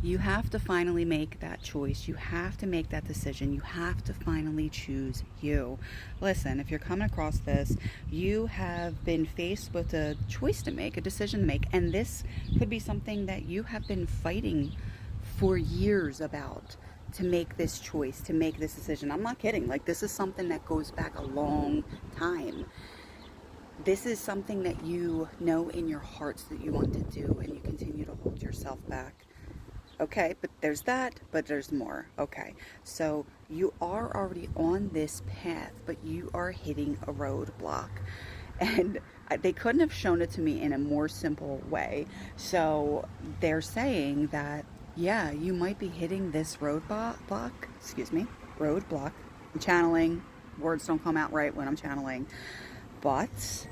You have to finally make that choice. You have to make that decision. You have to finally choose you. Listen, if you're coming across this, you have been faced with a choice to make, a decision to make, and this could be something that you have been fighting for years about, to make this choice, to make this decision. I'm not kidding. Like, this is something that goes back a long time. This is something that you know in your hearts that you want to do, and you continue to hold yourself back. Okay, but there's that, but there's more. Okay, so you are already on this path, but you are hitting a roadblock. And they couldn't have shown it to me in a more simple way. So they're saying that, yeah, you might be hitting this roadblock. I'm channeling, words don't come out right when I'm channeling. But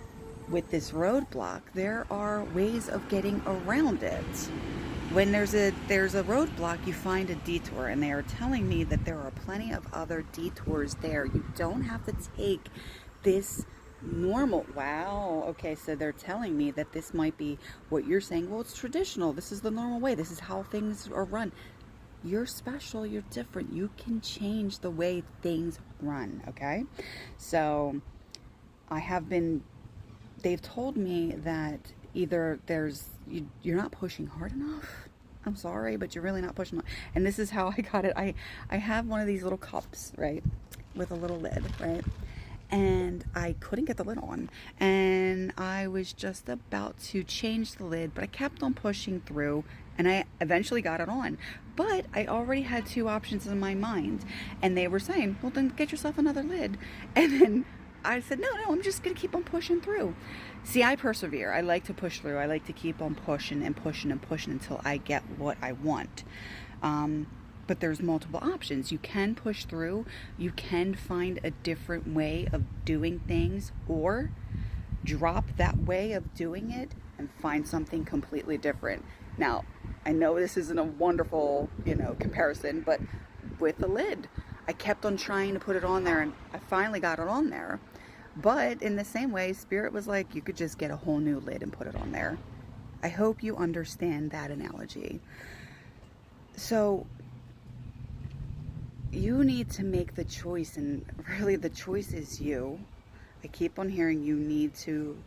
with this roadblock, there are ways of getting around it. When there's a roadblock, you find a detour, and they are telling me that there are plenty of other detours there. You don't have to take this normal. Wow. Okay, so they're telling me that this might be what you're saying. Well, it's traditional. This is the normal way. This is how things are run. You're special. You're different. You can change the way things run. Okay, so they've told me that either you're not pushing hard enough. I'm sorry, but you're really not pushing. And this is how I got it. I have one of these little cups, right, with a little lid, right? And I couldn't get the lid on. And I was just about to change the lid, but I kept on pushing through, and I eventually got it on. But I already had two options in my mind, and they were saying, well, then get yourself another lid. And then I said, no, I'm just going to keep on pushing through. See, I persevere. I like to push through. I like to keep on pushing and pushing and pushing until I get what I want. But there's multiple options. You can push through. You can find a different way of doing things, or drop that way of doing it and find something completely different. Now, I know this isn't a wonderful, comparison, but with the lid, I kept on trying to put it on there, and I finally got it on there. But in the same way, Spirit was like, you could just get a whole new lid and put it on there. I hope you understand that analogy. So you need to make the choice, and really the choice is you. I keep on hearing you need to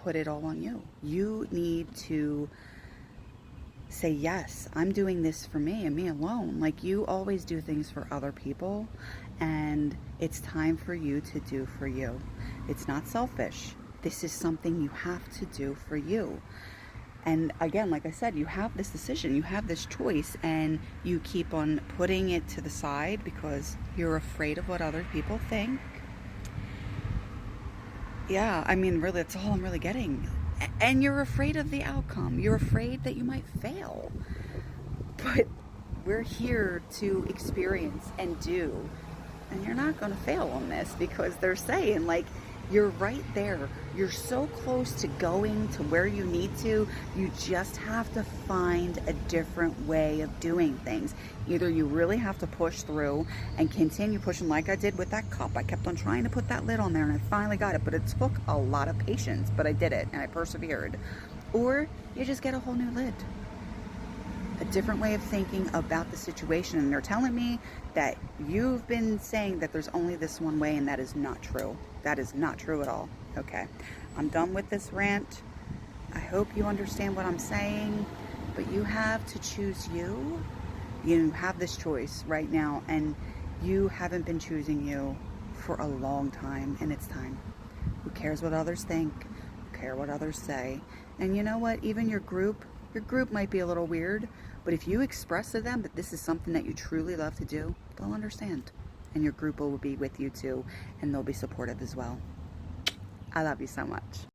put it all on you. You need to say, yes, I'm doing this for me and me alone. Like, you always do things for other people, and it's time for you to do for you. It's not selfish. This is something you have to do for you. And again, like I said, you have this decision, you have this choice, and you keep on putting it to the side because you're afraid of what other people think. Yeah, I mean, really, that's all I'm really getting. And you're afraid of the outcome. You're afraid that you might fail. But we're here to experience and do. And you're not going to fail on this, because they're saying, like, you're right there. You're so close to going to where you need to. You just have to find a different way of doing things. Either you really have to push through and continue pushing, like I did with that cup. I kept on trying to put that lid on there, and I finally got it. But it took a lot of patience, but I did it, and I persevered. Or you just get a whole new lid. A different way of thinking about the situation. And they're telling me that you've been saying that there's only this one way, and that is not true. That is not true at all. Okay, I'm done with this rant. I hope you understand what I'm saying, but you have to choose you. You have this choice right now, and you haven't been choosing you for a long time, and it's time. Who cares what others think? Who cares what others say? And you know what? Even your group might be a little weird, but if you express to them that this is something that you truly love to do, they'll understand. And your group will be with you too, and they'll be supportive as well. I love you so much.